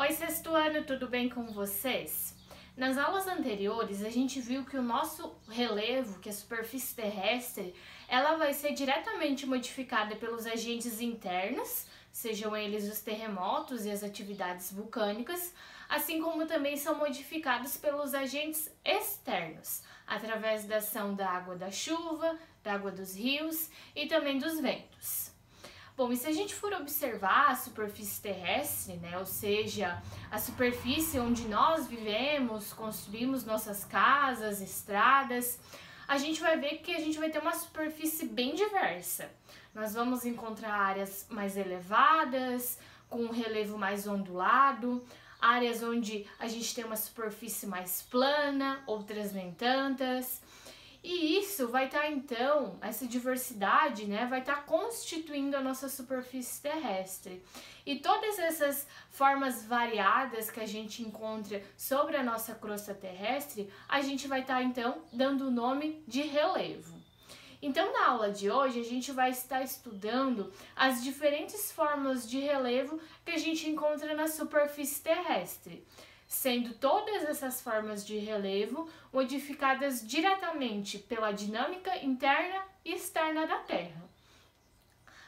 Oi, sexto ano, tudo bem com vocês? Nas aulas anteriores, a gente viu que o nosso relevo, que é a superfície terrestre, ela vai ser diretamente modificada pelos agentes internos, sejam eles os terremotos e as atividades vulcânicas, assim como também são modificados pelos agentes externos, através da ação da água da chuva, da água dos rios e também dos ventos. Bom, e se a gente for observar a superfície terrestre, né, ou seja, a superfície onde nós vivemos, construímos nossas casas, estradas, a gente vai ver que a gente vai ter uma superfície bem diversa. Nós vamos encontrar áreas mais elevadas, com um relevo mais ondulado, áreas onde a gente tem uma superfície mais plana, outras nem tantas. E isso vai estar então, essa diversidade, né, vai estar constituindo a nossa superfície terrestre. E todas essas formas variadas que a gente encontra sobre a nossa crosta terrestre, a gente vai estar então dando o nome de relevo. Então, na aula de hoje, a gente vai estar estudando as diferentes formas de relevo que a gente encontra na superfície terrestre, sendo todas essas formas de relevo modificadas diretamente pela dinâmica interna e externa da Terra.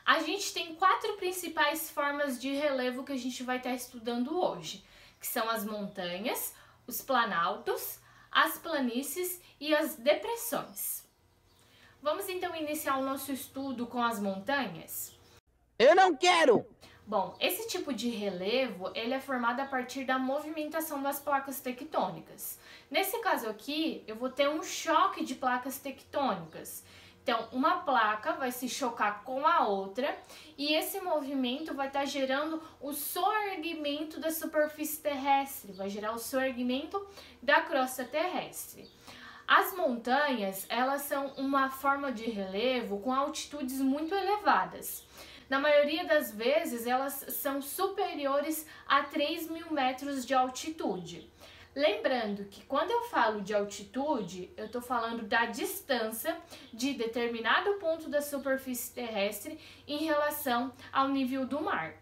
A gente tem 4 principais formas de relevo que a gente vai estar estudando hoje, que são as montanhas, os planaltos, as planícies e as depressões. Vamos então iniciar o nosso estudo com as montanhas? Eu não quero! Bom, esse tipo de relevo, ele é formado a partir da movimentação das placas tectônicas. Nesse caso aqui, eu vou ter um choque de placas tectônicas. Então, uma placa vai se chocar com a outra e esse movimento vai estar gerando o soerguimento da superfície terrestre, vai gerar o soerguimento da crosta terrestre. As montanhas, elas são uma forma de relevo com altitudes muito elevadas. Na maioria das vezes, elas são superiores a 3.000 metros de altitude. Lembrando que quando eu falo de altitude, eu estou falando da distância de determinado ponto da superfície terrestre em relação ao nível do mar.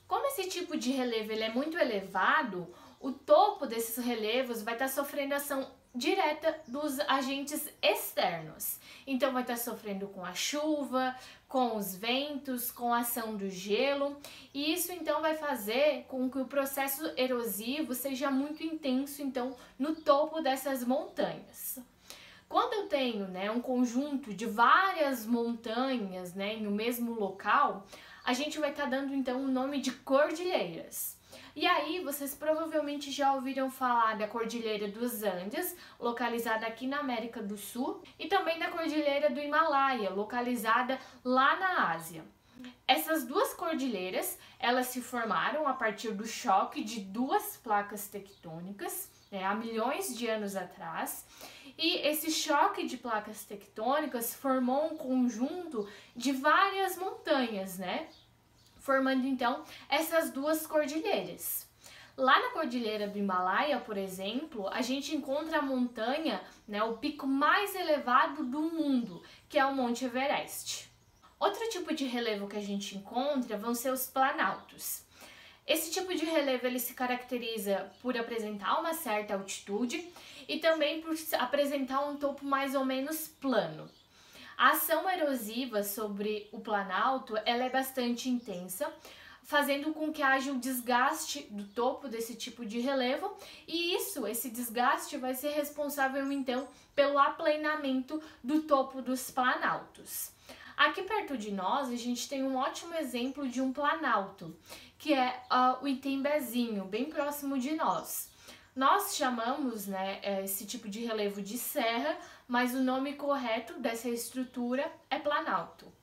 Como esse tipo de relevo ele é muito elevado, o topo desses relevos vai estar sofrendo ação direta dos agentes externos. Então vai estar sofrendo com a chuva, com os ventos, com a ação do gelo, e isso então vai fazer com que o processo erosivo seja muito intenso então no topo dessas montanhas. Quando eu tenho, né, um conjunto de várias montanhas, né, no mesmo local, a gente vai estar dando então o nome de cordilheiras. E aí, vocês provavelmente já ouviram falar da Cordilheira dos Andes, localizada aqui na América do Sul, e também da Cordilheira do Himalaia, localizada lá na Ásia. Essas duas cordilheiras, elas se formaram a partir do choque de duas placas tectônicas, né, há milhões de anos atrás, e esse choque de placas tectônicas formou um conjunto de várias montanhas, né? Formando então essas duas cordilheiras. Lá na Cordilheira do Himalaia, por exemplo, a gente encontra a montanha, né, o pico mais elevado do mundo, que é o Monte Everest. Outro tipo de relevo que a gente encontra vão ser os planaltos. Esse tipo de relevo ele se caracteriza por apresentar uma certa altitude e também por apresentar um topo mais ou menos plano. A ação erosiva sobre o planalto ela é bastante intensa, fazendo com que haja o desgaste do topo desse tipo de relevo e esse desgaste vai ser responsável então pelo aplanamento do topo dos planaltos. Aqui perto de nós a gente tem um ótimo exemplo de um planalto, que é o Itembezinho, bem próximo de nós. Nós chamamos, né, esse tipo de relevo de serra, mas o nome correto dessa estrutura é planalto.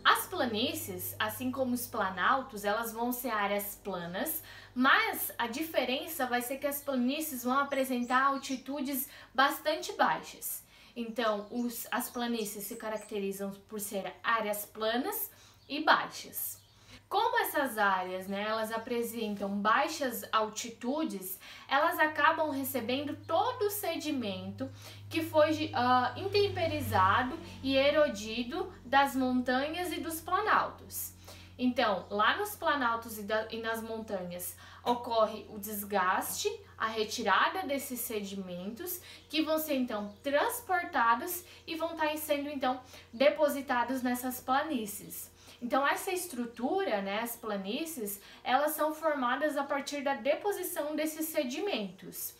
As planícies, assim como os planaltos, elas vão ser áreas planas, mas a diferença vai ser que as planícies vão apresentar altitudes bastante baixas. Então, as planícies se caracterizam por ser áreas planas e baixas. Como essas áreas, né, elas apresentam baixas altitudes, elas acabam recebendo todo o sedimento que foi intemperizado e erodido das montanhas e dos planaltos. Então, lá nos planaltos e nas montanhas ocorre o desgaste, a retirada desses sedimentos que vão ser então transportados e vão estar sendo então depositados nessas planícies. Então essa estrutura, né, as planícies, elas são formadas a partir da deposição desses sedimentos.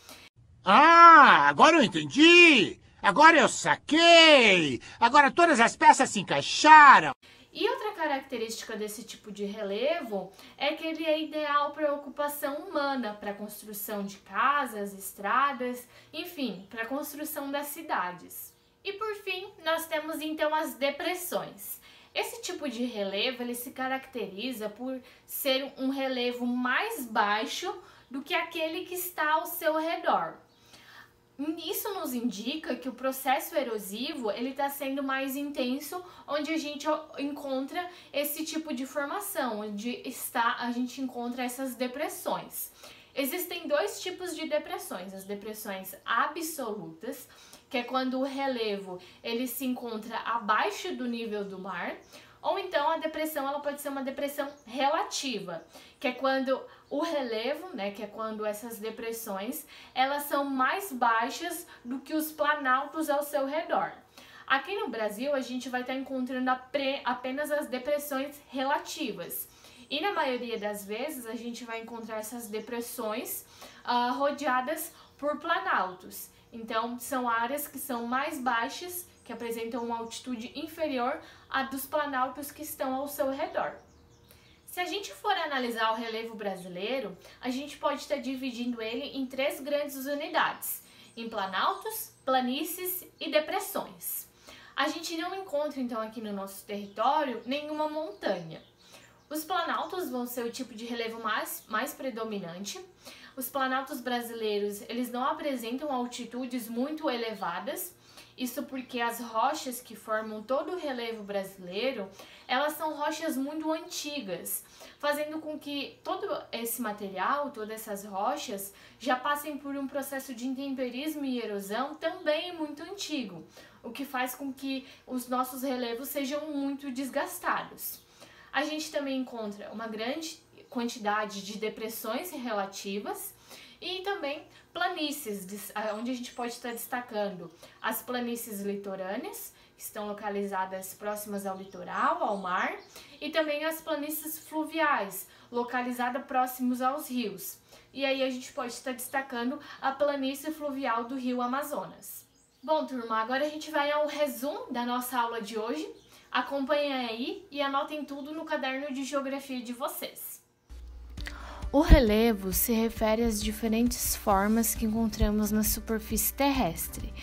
Ah, agora eu entendi! Agora eu saquei! Agora todas as peças se encaixaram! E outra característica desse tipo de relevo é que ele é ideal para a ocupação humana, para a construção de casas, estradas, enfim, para a construção das cidades. E por fim, nós temos então as depressões. Esse tipo de relevo ele se caracteriza por ser um relevo mais baixo do que aquele que está ao seu redor. Isso nos indica que o processo erosivo ele está sendo mais intenso, onde a gente encontra esse tipo de formação, onde a gente encontra essas depressões. Existem dois tipos de depressões, as depressões absolutas, que é quando o relevo ele se encontra abaixo do nível do mar, ou então a depressão ela pode ser uma depressão relativa, que é quando o relevo, né, que é quando essas depressões, elas são mais baixas do que os planaltos ao seu redor. Aqui no Brasil a gente vai estar encontrando apenas as depressões relativas. E na maioria das vezes a gente vai encontrar essas depressões rodeadas por planaltos. Então são áreas que são mais baixas, que apresentam uma altitude inferior à dos planaltos que estão ao seu redor. Se a gente for analisar o relevo brasileiro, a gente pode estar dividindo ele em três grandes unidades, em planaltos, planícies e depressões. A gente não encontra então aqui no nosso território nenhuma montanha. Os planaltos vão ser o tipo de relevo mais predominante. Os planaltos brasileiros, eles não apresentam altitudes muito elevadas, isso porque as rochas que formam todo o relevo brasileiro, elas são rochas muito antigas, fazendo com que todo esse material, todas essas rochas, já passem por um processo de intemperismo e erosão também muito antigo, o que faz com que os nossos relevos sejam muito desgastados. A gente também encontra uma grande quantidade de depressões relativas e também planícies, onde a gente pode estar destacando as planícies litorâneas, que estão localizadas próximas ao litoral, ao mar, e também as planícies fluviais, localizadas próximos aos rios. E aí a gente pode estar destacando a planície fluvial do Rio Amazonas. Bom, turma, agora a gente vai ao resumo da nossa aula de hoje. Acompanhem aí e anotem tudo no caderno de geografia de vocês. O relevo se refere às diferentes formas que encontramos na superfície terrestre.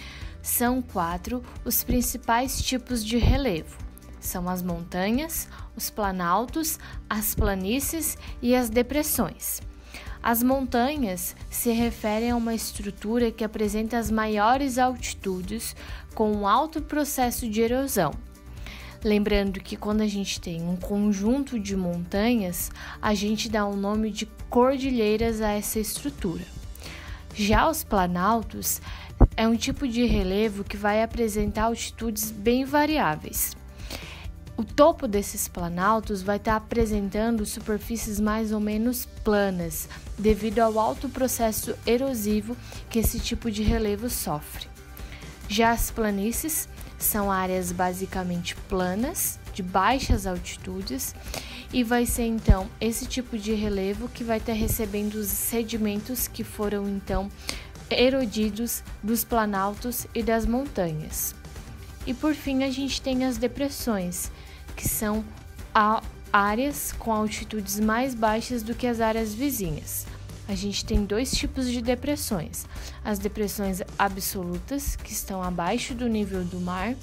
São 4 os principais tipos de relevo. São as montanhas, os planaltos, as planícies e as depressões. As montanhas se referem a uma estrutura que apresenta as maiores altitudes com um alto processo de erosão. Lembrando que quando a gente tem um conjunto de montanhas, a gente dá o nome de cordilheiras a essa estrutura. Já os planaltos é um tipo de relevo que vai apresentar altitudes bem variáveis. O topo desses planaltos vai estar apresentando superfícies mais ou menos planas, devido ao alto processo erosivo que esse tipo de relevo sofre. Já as planícies são áreas basicamente planas, de baixas altitudes, e vai ser então esse tipo de relevo que vai estar recebendo os sedimentos que foram então erodidos dos planaltos e das montanhas. E por fim a gente tem as depressões, que são áreas com altitudes mais baixas do que as áreas vizinhas. A gente tem dois tipos de depressões, as depressões absolutas, que estão abaixo do nível do mar,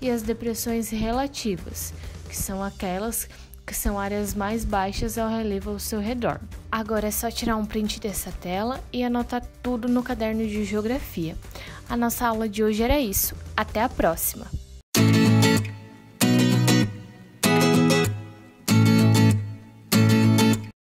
e as depressões relativas, que são aquelas que são áreas mais baixas ao relevo ao seu redor. Agora é só tirar um print dessa tela e anotar tudo no caderno de geografia. A nossa aula de hoje era isso. Até a próxima!